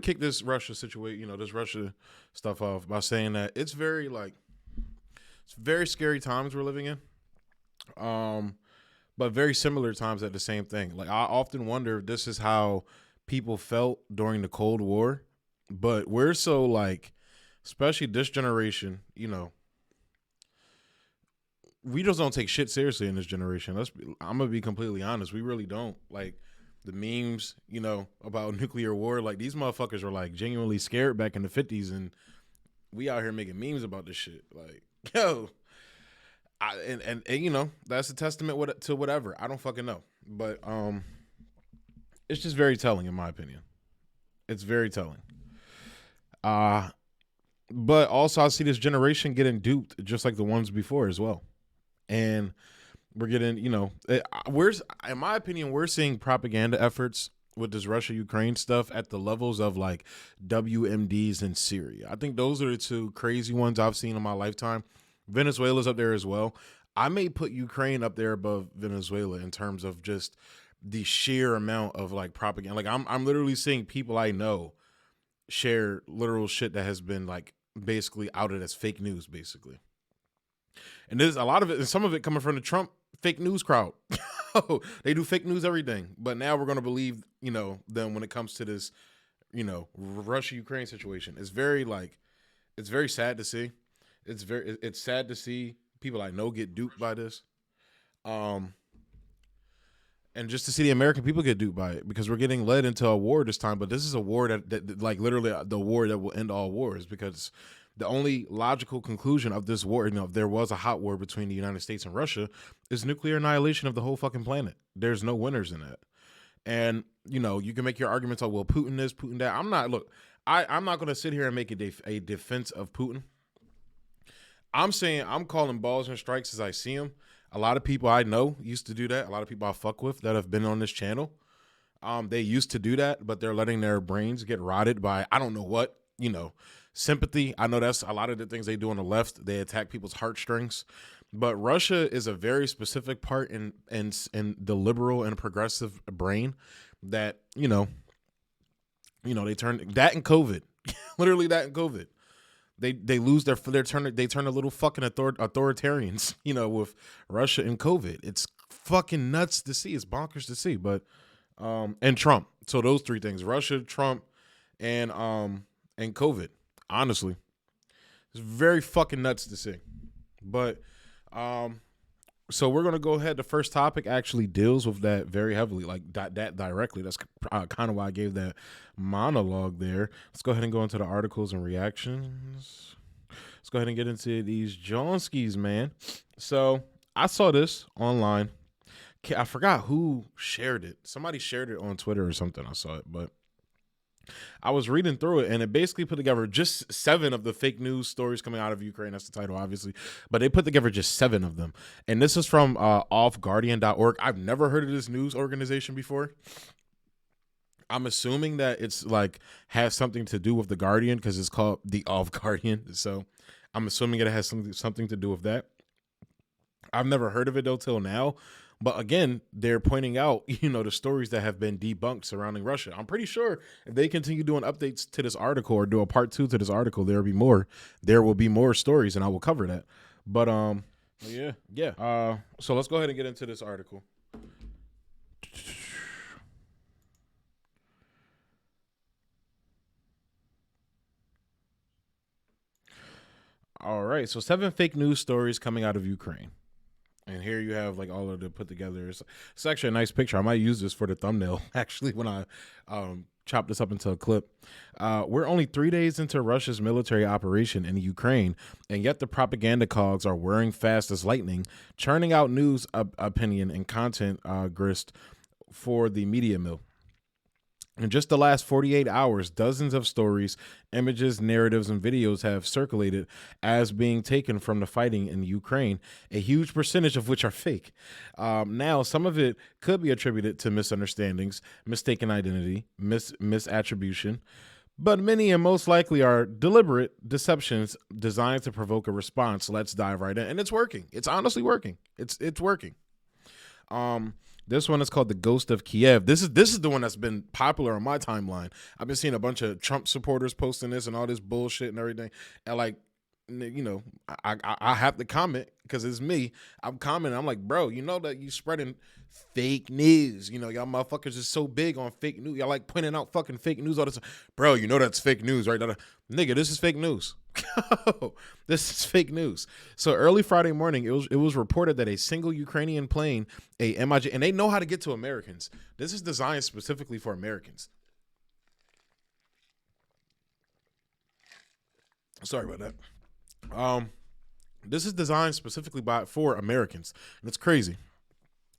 kick this Russia situation, this Russia stuff off by saying that it's very scary times we're living in. But very similar times at the same thing. Like I often wonder if this is how people felt during the Cold War, but we're so like, especially this generation, we just don't take shit seriously in this generation. I'm gonna be completely honest. We really don't. Like the memes, about nuclear war. Like these motherfuckers were like genuinely scared back in the 50s, and we out here making memes about this shit. Like, yo, and that's a testament to whatever. I don't fucking know, but it's just very telling in my opinion. It's very telling. But also I see this generation getting duped just like the ones before as well. And we're getting, in my opinion, we're seeing propaganda efforts with this Russia-Ukraine stuff at the levels of like WMDs in Syria. I think those are the two crazy ones I've seen in my lifetime. Venezuela's up there as well. I may put Ukraine up there above Venezuela in terms of just the sheer amount of like propaganda. Like I'm literally seeing people I know share literal shit that has been like basically outed as fake news, basically. And there's a lot of it, and some of it coming from the Trump fake news crowd. They do fake news everything. But now we're going to believe, them when it comes to this, Russia-Ukraine situation. It's very sad to see. It's sad to see people I know get duped by this. And just to see the American people get duped by it, because we're getting led into a war this time. But this is a war that like literally the war that will end all wars, because the only logical conclusion of this war, if there was a hot war between the United States and Russia, is nuclear annihilation of the whole fucking planet. There's no winners in that. And, you can make your arguments like, well, Putin this, Putin that. I'm not going to sit here and make a defense of Putin. I'm saying I'm calling balls and strikes as I see them. A lot of people I know used to do that. A lot of people I fuck with that have been on this channel, they used to do that, but they're letting their brains get rotted by, I don't know what, sympathy. I know that's a lot of the things they do on the left. They attack people's heartstrings. But Russia is a very specific part in the liberal and progressive brain that, they turn that and COVID, literally that and COVID. They lose they turn a little fucking authoritarians, with Russia and COVID. It's fucking nuts to see. It's bonkers to see. But and Trump. So those three things: Russia, Trump, and COVID. Honestly, it's very fucking nuts to see. But so we're gonna go ahead. The first topic actually deals with that very heavily, like that directly. That's kind of why I gave that monologue there. Let's go ahead and go into the articles and reactions. Let's go ahead and get into these Johnskis, man. So I saw this online. I forgot who shared it. Somebody shared it on Twitter or something. I saw it, but I was reading through it, and it basically put together just 7 of the fake news stories coming out of Ukraine. That's the title, obviously. But they put together just 7 of them. And this is from offguardian.org. I've never heard of this news organization before. I'm assuming that it's like has something to do with The Guardian because it's called the Off Guardian. So I'm assuming it has something to do with that. I've never heard of it, though, till now. But again, they're pointing out, the stories that have been debunked surrounding Russia. I'm pretty sure if they continue doing updates to this article or do a part 2 to this article, there will be more stories, and I will cover that. But yeah. So let's go ahead and get into this article. All right. So 7 fake news stories coming out of Ukraine. And here you have like all of the put together. It's actually a nice picture. I might use this for the thumbnail actually when I chop this up into a clip. We're only 3 days into Russia's military operation in Ukraine, and yet the propaganda cogs are whirring fast as lightning, churning out news, opinion, and content grist for the media mill. In just the last 48 hours, dozens of stories, images, narratives, and videos have circulated as being taken from the fighting in Ukraine, a huge percentage of which are fake. Now, some of it could be attributed to misunderstandings, mistaken identity, misattribution, but many and most likely are deliberate deceptions designed to provoke a response. Let's dive right in. And it's working. It's honestly working. It's working. This one is called The Ghost of Kyiv. This is the one that's been popular on my timeline. I've been seeing a bunch of Trump supporters posting this and all this bullshit and everything. And like, you know, I have to comment because it's me. I'm commenting. I'm like, bro, you know that you spreading fake news. You know, y'all motherfuckers is so big on fake news. Y'all like pointing out fucking fake news all the time. Bro, you know that's fake news, right? Nigga, this is fake news. This is fake news. So early Friday morning, it was reported that a single Ukrainian plane, a MiG, and they know how to get to Americans. This is designed specifically for Americans. Sorry about that. This is designed specifically for Americans, and it's crazy.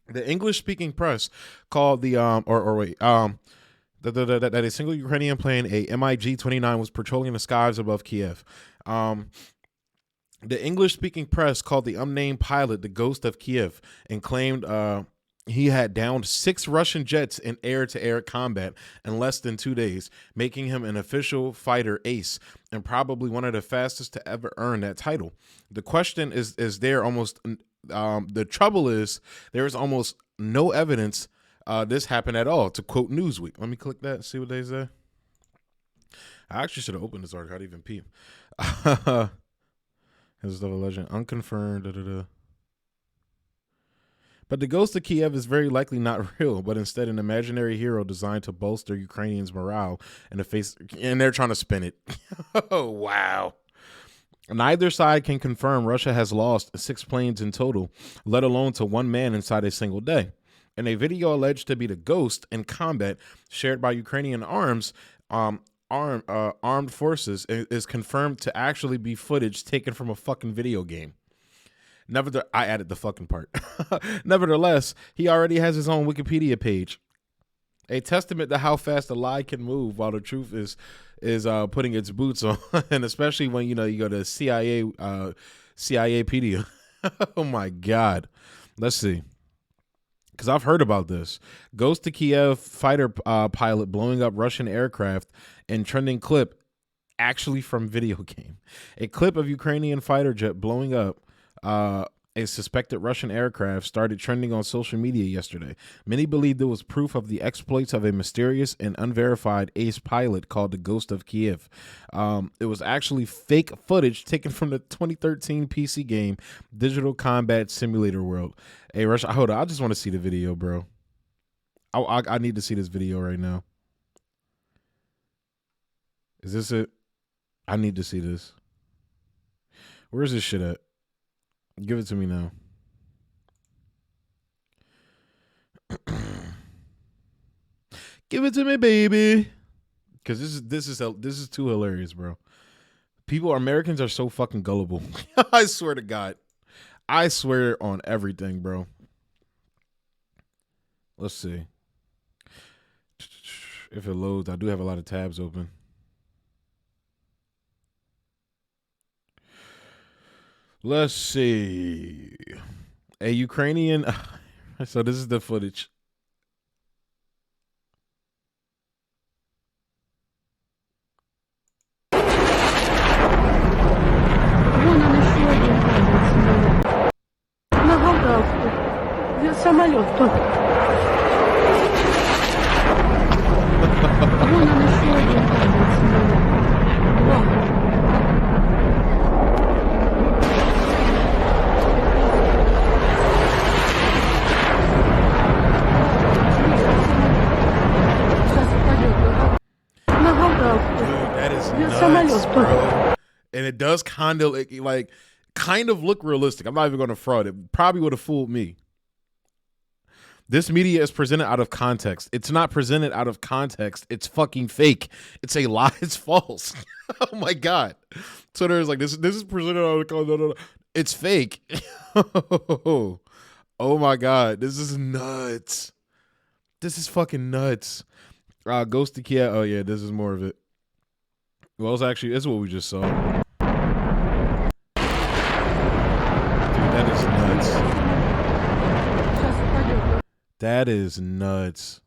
The English-speaking press called that a single Ukrainian plane, a MiG-29, was patrolling the skies above Kyiv. The English-speaking press called the unnamed pilot the Ghost of Kyiv and claimed he had downed 6 Russian jets in air-to-air combat in less than 2 days, making him an official fighter ace and probably one of the fastest to ever earn that title. The question is there almost the trouble is there is almost no evidence this happened at all, to quote Newsweek. Let me click that and see what they say. I actually should have opened this article. I didn't even peep. This of a legend, unconfirmed. But the Ghost of Kyiv is very likely not real, but instead an imaginary hero designed to bolster Ukrainians' morale in the face, and they're trying to spin it. Oh, wow. Neither side can confirm Russia has lost 6 planes in total, let alone to 1 man inside a single day. In a video alleged to be the Ghost in combat shared by Ukrainian armed forces is confirmed to actually be footage taken from a fucking video game. I added the fucking part. Nevertheless, he already has his own Wikipedia page. A testament to how fast a lie can move while the truth is putting its boots on, and especially when you go to CIApedia. Oh my God. Let's see. Because I've heard about this. Ghost of Kyiv fighter pilot blowing up Russian aircraft and trending clip actually from video game. A clip of Ukrainian fighter jet blowing up a suspected Russian aircraft started trending on social media yesterday. Many believed it was proof of the exploits of a mysterious and unverified ace pilot called the Ghost of Kyiv. It was actually fake footage taken from the 2013 PC game Digital Combat Simulator World. Hey, Russia, hold on. I just want to see the video, bro. I need to see this video right now. Is this it? I need to see this. Where's this shit at? Give it to me now. Give it to me, baby. Because this is too hilarious, bro. Americans are so fucking gullible. I swear to God. I swear on everything, bro. Let's see. If it loads, I do have a lot of tabs open. Let's see. A Ukrainian. So this is the footage. Bro. And it does kind of look realistic. I'm not even going to fraud. It probably would have fooled me. This media is presented out of context. It's not presented out of context. It's fucking fake. It's a lie. It's false. Oh my God. So there's like this is presented out of context. It's fake. Oh my God. This is nuts. This is fucking nuts. Ghost of Kyiv. Oh yeah, this is more of it. Well, this is what we just saw. Dude, that is nuts. That is nuts.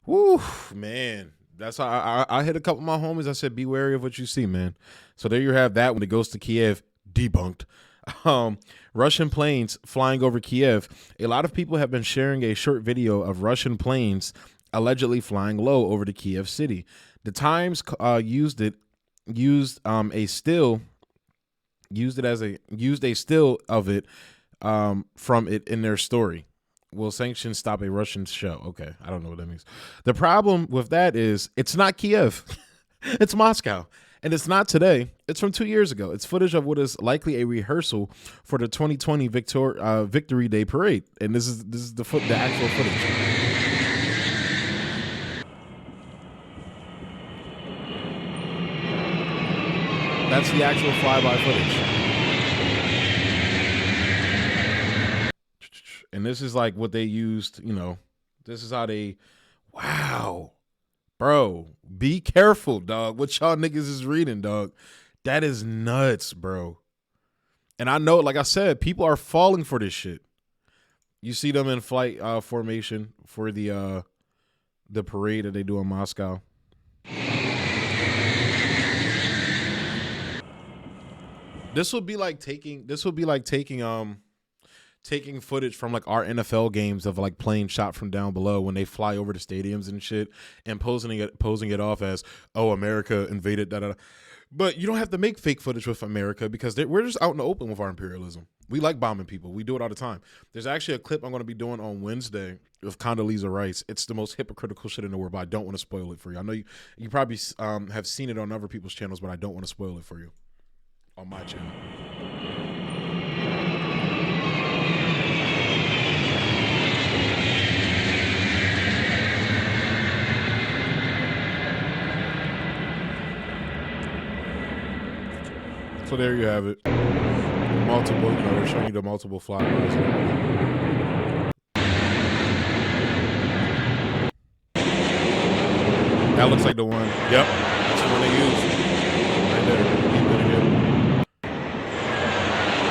Woo, man. That's how I hit a couple of my homies. I said, be wary of what you see, man. So there you have that one. The Ghost of Kyiv debunked. Russian planes flying over Kyiv. A lot of people have been sharing a short video of Russian planes allegedly flying low over the Kyiv city. The Times used a still of it from it in their story. Will sanctions stop a Russian show? Okay, I don't know what that means. The problem with that is it's not Kyiv. It's Moscow. And it's not today. It's from 2 years ago. It's footage of what is likely a rehearsal for the 2020 Victory Day parade. And this is the actual footage. That's the actual flyby footage. And this is like what they used, this is how they, wow. Bro, be careful, dog. What y'all niggas is reading, dog. That is nuts, bro. And I know, like I said, people are falling for this shit. You see them in flight formation for the parade that they do in Moscow. This would be like taking taking footage from like our NFL games of like playing shot from down below when they fly over the stadiums and shit and posing it off as, oh, America invaded, da da da. But you don't have to make fake footage with America because we're just out in the open with our imperialism. We like bombing people. We do it all the time. There's actually a clip I'm going to be doing on Wednesday with Condoleezza Rice. It's the most hypocritical shit in the world, but I don't want to spoil it for you. I know you probably have seen it on other people's channels, but I don't want to spoil it for you on my channel. So there you have it. Multiple, they're showing you the multiple flybys. That looks like the one. Yep, that's the one they used. Right there.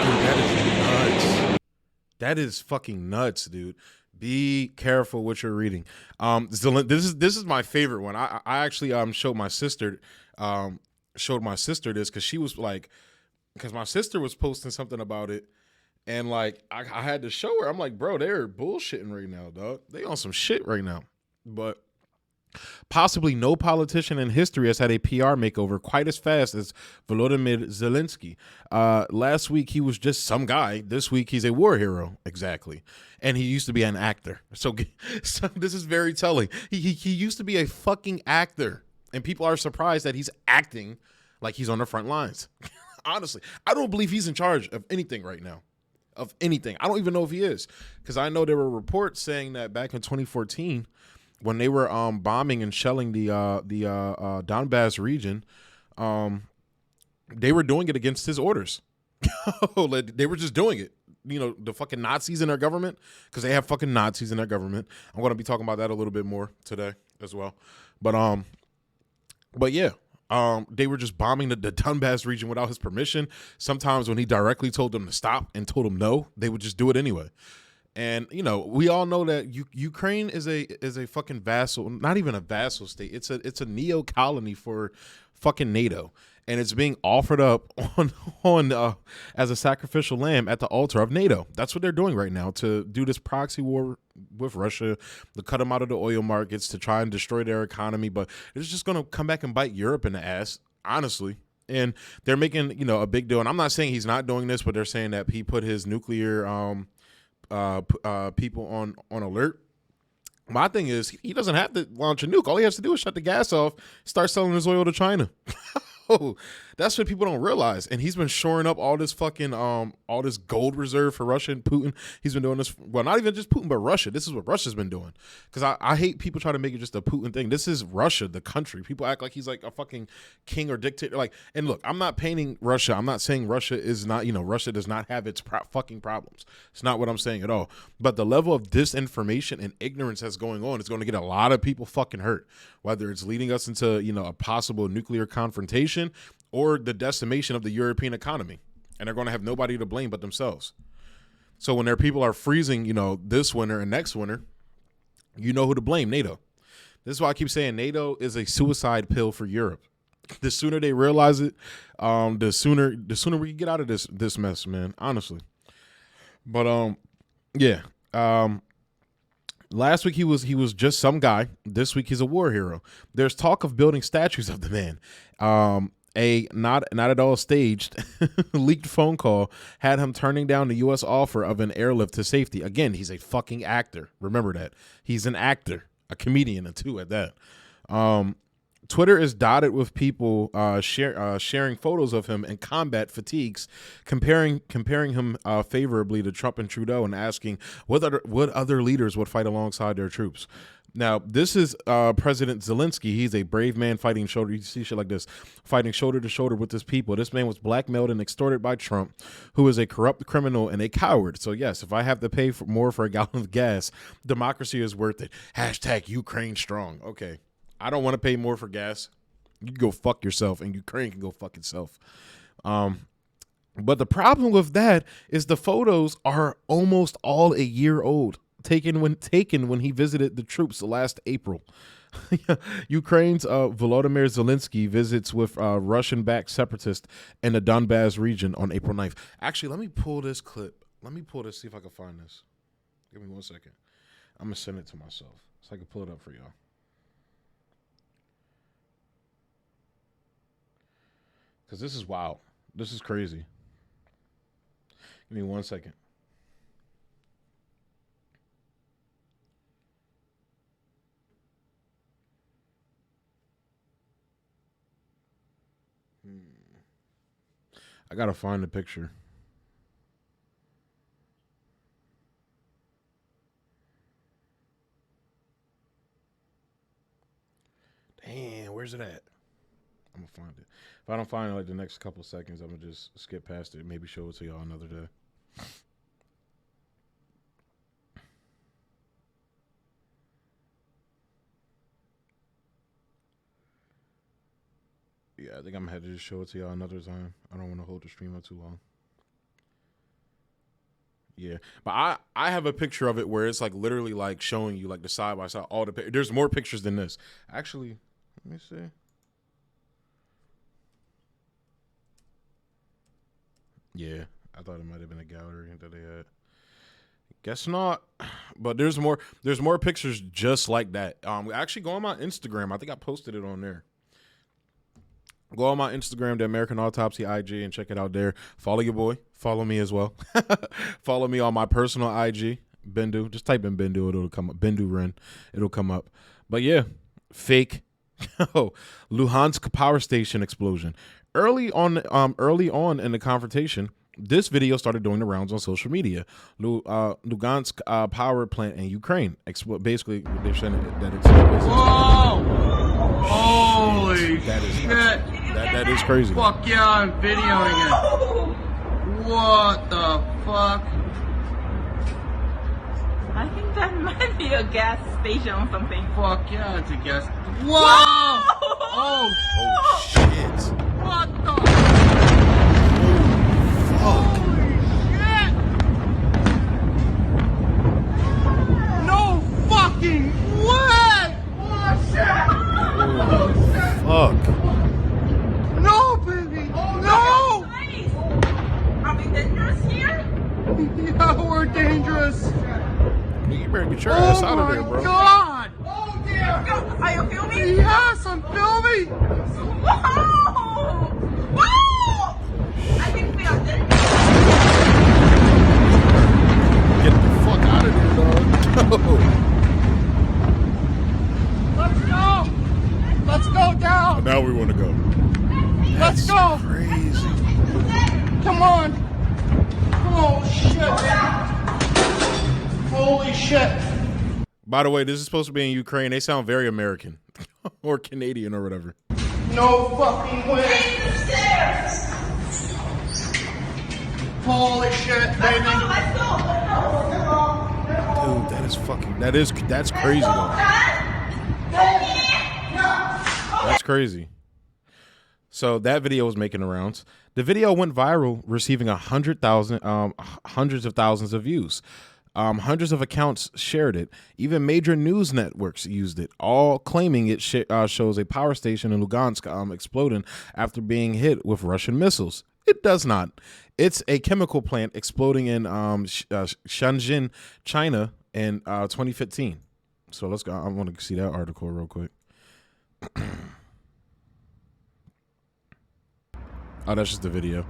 Dude, that is nuts. That is fucking nuts, dude. Be careful what you're reading. This is my favorite one. I actually showed my sister this because she was like, because my sister was posting something about it, and like I had to show her. I'm like, bro, they're bullshitting right now, dog. They on some shit right now. But possibly no politician in history has had a PR makeover quite as fast as Volodymyr Zelensky. Last week he was just some guy. This week he's a war hero, exactly. And he used to be an actor. So this is very telling. He used to be a fucking actor, and people are surprised that he's acting like he's on the front lines. Honestly, I don't believe he's in charge of anything right now. Of anything. I don't even know if he is. Because I know there were reports saying that back in 2014, when they were bombing and shelling the Donbass region, they were doing it against his orders. They were just doing it. The fucking Nazis in their government, because they have fucking Nazis in their government. I'm going to be talking about that a little bit more today as well. But yeah. They were just bombing the Donbass region without his permission. Sometimes when he directly told them to stop and told them no, they would just do it anyway. And we all know that Ukraine is a fucking vassal, not even a vassal state. It's a neo colony for fucking NATO, and it's being offered up on as a sacrificial lamb at the altar of NATO. That's what they're doing right now, to do this proxy war with Russia, to cut them out of the oil markets, to try and destroy their economy. But it's just going to come back and bite Europe in the ass, honestly. And they're making a big deal. And I'm not saying he's not doing this, but they're saying that he put his nuclear people on alert. My thing is, he doesn't have to launch a nuke. All he has to do is shut the gas off, start selling his oil to China. Oh, that's what people don't realize. And he's been shoring up all this fucking all this gold reserve for Russia and Putin. He's been doing this, well, not even just Putin, but Russia. This is what Russia's been doing. Because I hate people try to make it just a Putin thing. This is Russia, the country. People act like he's like a fucking king or dictator. Like, and look, I'm not painting Russia. I'm not saying Russia is not, Russia does not have its fucking problems. It's not what I'm saying at all. But the level of disinformation and ignorance that's going on is going to get a lot of people fucking hurt. Whether it's leading us into, a possible nuclear confrontation or the decimation of the European economy. And they're going to have nobody to blame but themselves. So when their people are freezing, this winter and next winter, you know who to blame: NATO. This is why I keep saying NATO is a suicide pill for Europe. The sooner they realize it, the sooner we can get out of this mess, man. Honestly. But yeah. Last week he was just some guy. This week he's a war hero. There's talk of building statues of the man. A not at all staged leaked phone call had him turning down the U.S. offer of an airlift to safety. Again, he's a fucking actor. Remember that. He's an actor, a comedian, too, at that. Twitter is dotted with people sharing photos of him in combat fatigues, comparing him favorably to Trump and Trudeau, and asking what other leaders would fight alongside their troops. Now, this is President Zelensky. He's a brave man fighting shoulder. You see shit like this, fighting shoulder to shoulder with his people. This man was blackmailed and extorted by Trump, who is a corrupt criminal and a coward. So yes, if I have to pay more for a gallon of gas, democracy is worth it. Hashtag Ukraine strong. Okay. I don't want to pay more for gas. You can go fuck yourself, and Ukraine can go fuck itself. But the problem with that is the photos are almost all a year old, taken when he visited the troops last April. Ukraine's Volodymyr Zelensky visits with Russian-backed separatists in the Donbas region on April 9th. Actually, let me pull this clip. Let me pull this, see if I can find this. Give me 1 second. I'm going to send it to myself so I can pull it up for y'all. Because this is wild. This is crazy. Give me 1 second. I got to find the picture. Damn, where's it at? I'm going to find it. If I don't find it like the next couple seconds, I'm going to just skip past it. Maybe show it to y'all another day. Yeah, I think I'm going to have to just show it to y'all another time. I don't want to hold the stream up too long. Yeah, but I have a picture of it where it's like literally like showing you like the side by side, all the there's more pictures than this. Actually, let me see. Yeah, I thought it might have been a gallery that they had. Guess not. But there's more pictures just like that. Actually, go on my Instagram. I think I posted it on there. Go on my Instagram, the American Autopsy IG, and check it out there. Follow your boy. Follow me as well. Follow me on my personal IG, Bendu. Just type in Bendu. It'll come up. Bendu Ren. It'll come up. But yeah, fake. Luhansk power station explosion. Early on in the confrontation, this video started doing the rounds on social media. Lugansk power plant in Ukraine. Basically, they're saying that it's. Whoa! Holy shit! That is crazy. Fuck yeah, I'm videoing it. What the fuck? I think that might be a gas station or something. Fuck yeah, it's a gas. Whoa! Oh shit! What the? Holy shit! No fucking way! Oh shit! Oh, fuck. No, baby! No! Are we dangerous here? Yeah, we're dangerous. You better get your ass out of there, bro. Oh my god! Oh dear! Are you filming? Yes, I'm filming! Wow! Wow! I think we are dangerous. Get the fuck out of there, dog. Let's go! Let's go down! Now we want to go. Let's go! Crazy. Come on! Oh shit! Holy shit! By the way, this is supposed to be in Ukraine. They sound very American or Canadian or whatever. No fucking way! Holy shit, baby! Let's go! Dude, that is fucking. That's crazy though. That's crazy. So that video was making the rounds. The video went viral, receiving hundreds of thousands of views. Hundreds of accounts shared it. Even major news networks used it, all claiming it shows a power station in Lugansk exploding after being hit with Russian missiles. It does not. It's a chemical plant exploding in Shenzhen, China in 2015. So let's go. I want to see that article real quick. Oh, that's just the video.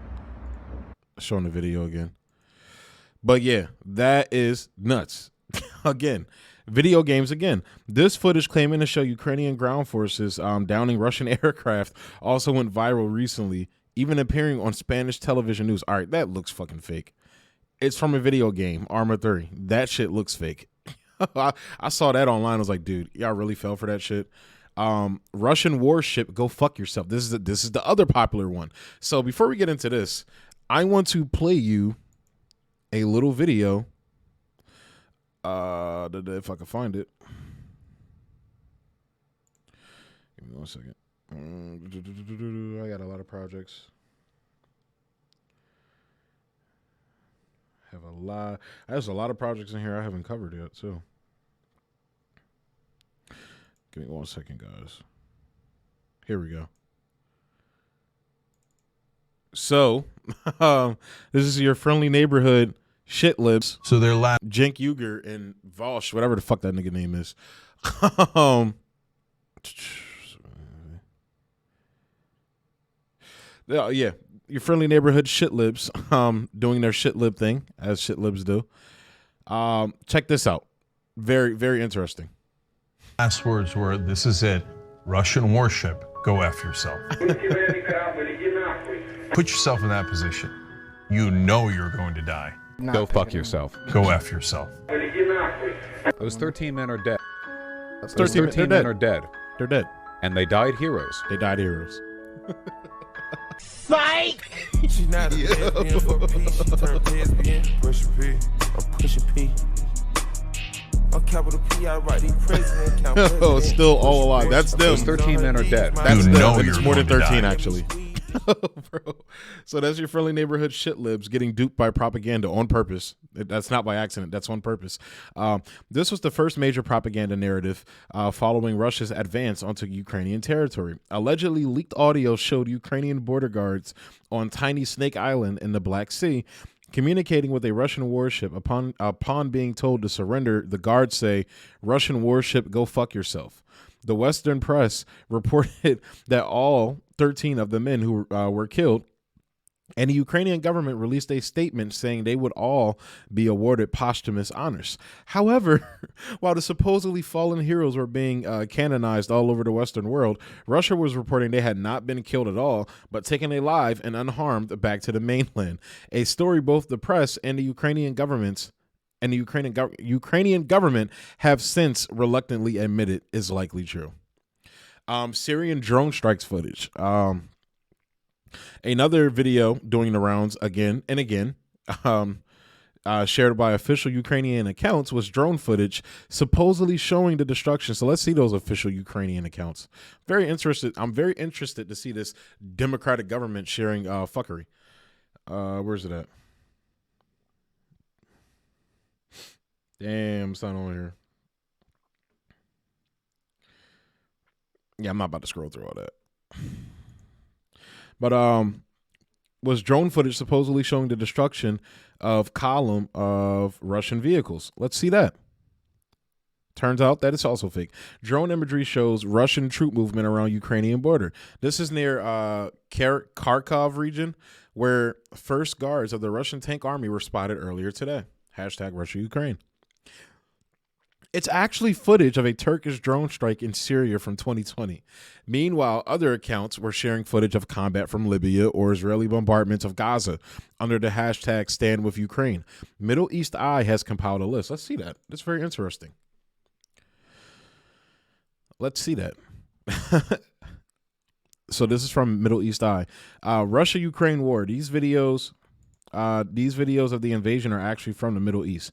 Showing the video again. But yeah, that is nuts. Again, video games again. This footage claiming to show Ukrainian ground forces downing Russian aircraft also went viral recently, even appearing on Spanish television news. All right, that looks fucking fake. It's from a video game, Arma 3. That shit looks fake. I saw that online. I was like, dude, y'all really fell for that shit. Russian warship, go fuck yourself. This is the other popular one. So before we get into this, I want to play you a little video. If I can find it. Give me 1 second. I got a lot of projects. There's a lot of projects in here I haven't covered yet, too. Give me 1 second, guys. Here we go. So, this is your friendly neighborhood shit lips. So they're Cenk Uygur and Volsh, whatever the fuck that nigga name is. Yeah, your friendly neighborhood shit libs doing their shit lib thing, as shit libs do. Check this out. Very, very interesting. last words were, "This is it. Russian warship, go F yourself." Put yourself in that position. You know you're going to die. Go fuck yourself. Go F yourself. Those 13 men are dead. Those Those 13 men are dead. They're dead. And they died heroes. They died heroes. Fight! She's not a lesbian for peace. She turned lesbian. Push P. I'm pushing P. I'm capital P. I write the president. Count Oh, president. still all alive. That's them. Those 13 men are dead. That's You them. know And you're it's more than going to 13, die. actually. Bro. So that's your friendly neighborhood shit libs getting duped by propaganda on purpose. That's not by accident. That's on purpose. This was the first major propaganda narrative following Russia's advance onto Ukrainian territory. Allegedly leaked audio showed Ukrainian border guards on tiny Snake Island in the Black Sea communicating with a Russian warship. Upon being told to surrender, the guards say, "Russian warship, go fuck yourself." The Western press reported that all 13 of the men who were killed, and the Ukrainian government released a statement saying they would all be awarded posthumous honors. However, while the supposedly fallen heroes were being canonized all over the Western world, Russia was reporting they had not been killed at all, but taken alive and unharmed back to the mainland. A story both the press and the Ukrainian government have since reluctantly admitted is likely true. Syrian drone strikes footage. Another video doing the rounds again and again, shared by official Ukrainian accounts, was drone footage supposedly showing the destruction. So let's see those official Ukrainian accounts. I'm very interested to see this democratic government sharing fuckery. Where's it at? Damn, it's not on here. Yeah, I'm not about to scroll through all that. But was drone footage supposedly showing the destruction of column of Russian vehicles? Let's see that. Turns out that it's also fake. Drone imagery shows Russian troop movement around Ukrainian border. This is near Kharkov region, where first guards of the Russian tank army were spotted earlier today. Hashtag Russia Ukraine. It's actually footage of a Turkish drone strike in Syria from 2020. Meanwhile, other accounts were sharing footage of combat from Libya or Israeli bombardments of Gaza under the hashtag Stand With Ukraine. Middle East Eye has compiled a list. Let's see that. That's very interesting. Let's see that. So this is from Middle East Eye. Russia-Ukraine war. These videos of the invasion are actually from the Middle East.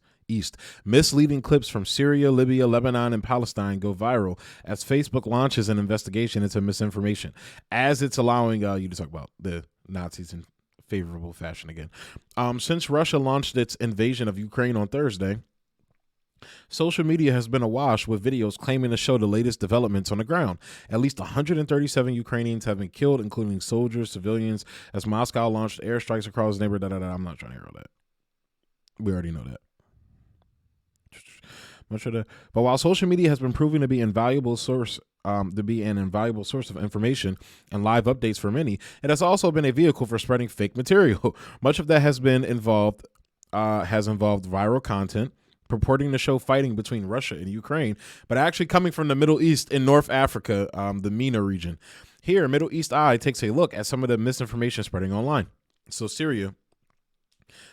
Misleading clips from Syria, Libya, Lebanon, and Palestine go viral as Facebook launches an investigation into misinformation, as it's allowing you to talk about the Nazis in favorable fashion again. Since Russia launched its invasion of Ukraine on Thursday, Social media has been awash with videos claiming to show the latest developments on the ground. At least 137 Ukrainians have been killed, including soldiers, civilians, as Moscow launched airstrikes across the neighborhood. I'm not trying to hear all that. We already know that. But while social media has been proving to be an invaluable source of information and live updates for many, it has also been a vehicle for spreading fake material. Much of that has involved viral content purporting to show fighting between Russia and Ukraine, but actually coming from the Middle East and North Africa, the MENA region. Here, Middle East Eye takes a look at some of the misinformation spreading online. So Syria.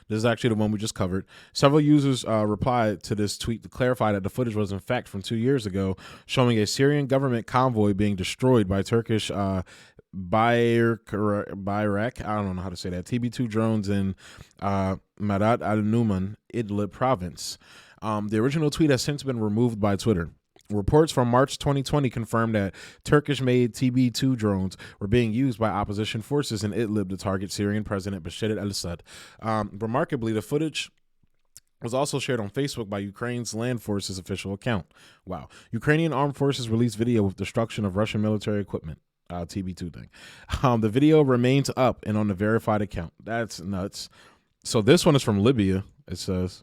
This is actually the one we just covered. Several users replied to this tweet to clarify that the footage was in fact from 2 years ago, showing a Syrian government convoy being destroyed by Turkish Bayrak, I don't know how to say that, TB2 drones in Marat al-Numan, Idlib province. The original tweet has since been removed by Twitter. Reports from March 2020 confirmed that Turkish-made TB2 drones were being used by opposition forces in Idlib to target Syrian President Bashar al-Assad. Remarkably, the footage was also shared on Facebook by Ukraine's land forces official account. Wow. Ukrainian armed forces released video with destruction of Russian military equipment. TB2 thing. The video remains up and on the verified account. That's nuts. So this one is from Libya, it says.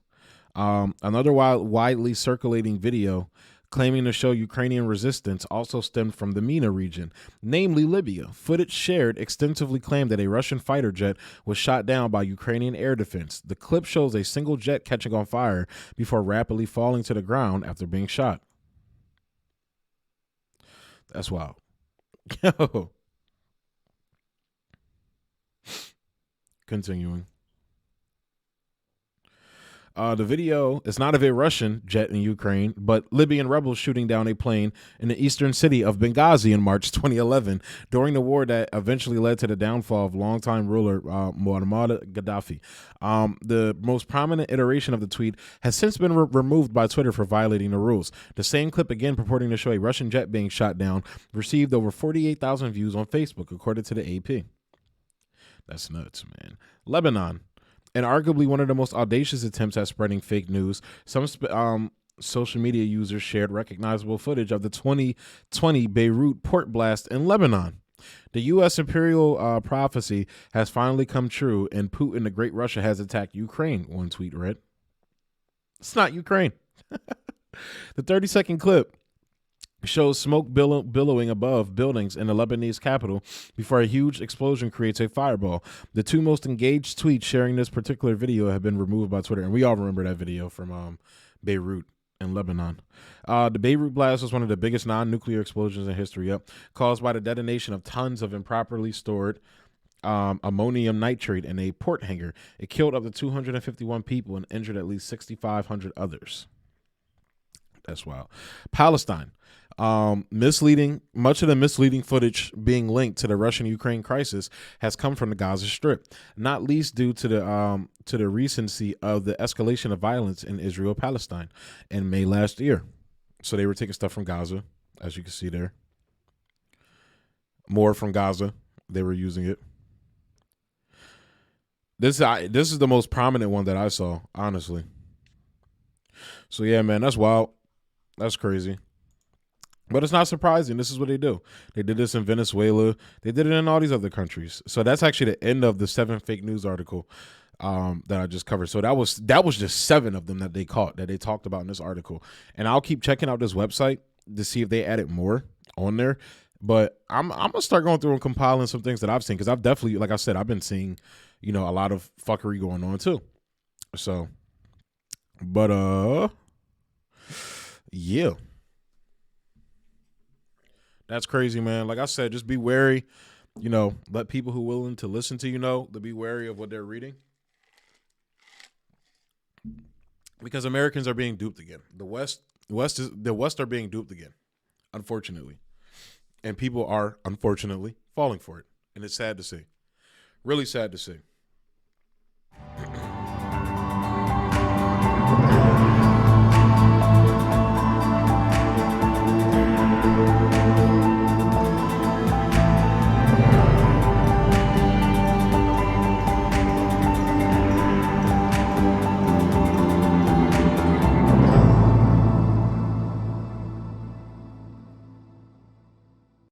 Another widely circulating video claiming to show Ukrainian resistance also stemmed from the MENA region, namely Libya. Footage shared extensively claimed that a Russian fighter jet was shot down by Ukrainian air defense. The clip shows a single jet catching on fire before rapidly falling to the ground after being shot. That's wild. Yo. Continuing. The video is not of a Russian jet in Ukraine, but Libyan rebels shooting down a plane in the eastern city of Benghazi in March 2011 during the war that eventually led to the downfall of longtime ruler Muammar Gaddafi. The most prominent iteration of the tweet has since been removed by Twitter for violating the rules. The same clip, again purporting to show a Russian jet being shot down, received over 48,000 views on Facebook, according to the AP. That's nuts, man. Lebanon. And arguably one of the most audacious attempts at spreading fake news, some social media users shared recognizable footage of the 2020 Beirut port blast in Lebanon. The U.S. imperial prophecy has finally come true, and Putin, the Great Russia, has attacked Ukraine, one tweet read. It's not Ukraine. The 30-second clip shows smoke billowing above buildings in the Lebanese capital before a huge explosion creates a fireball. The two most engaged tweets sharing this particular video have been removed by Twitter, and we all remember that video from Beirut in Lebanon. The Beirut blast was one of the biggest non-nuclear explosions in history, caused by the detonation of tons of improperly stored ammonium nitrate in a port hangar. It killed up to 251 people and injured at least 6,500 others. That's wild. Palestine. Much of the misleading footage being linked to the Russian-Ukraine crisis has come from the Gaza Strip, not least due to the recency of the escalation of violence in Israel-Palestine in May last year. So they were taking stuff from Gaza, as you can see there. More from Gaza. They were using it. This is the most prominent one that I saw, honestly. So yeah, man, that's wild. That's crazy. But it's not surprising. This is what they do. They did this in Venezuela. They did it in all these other countries. So that's actually the end of the 7 fake news article that I just covered. So that was just 7 of them that they caught, that they talked about in this article. And I'll keep checking out this website to see if they added more on there. But I'm gonna start going through and compiling some things that I've seen, because I've definitely, like I said, I've been seeing, a lot of fuckery going on too. So, but yeah. That's crazy, man. Like I said, just be wary. Let people who are willing to listen to to be wary of what they're reading. Because Americans are being duped again. The West are being duped again, unfortunately. And people are, unfortunately, falling for it. And it's sad to see. Really sad to see.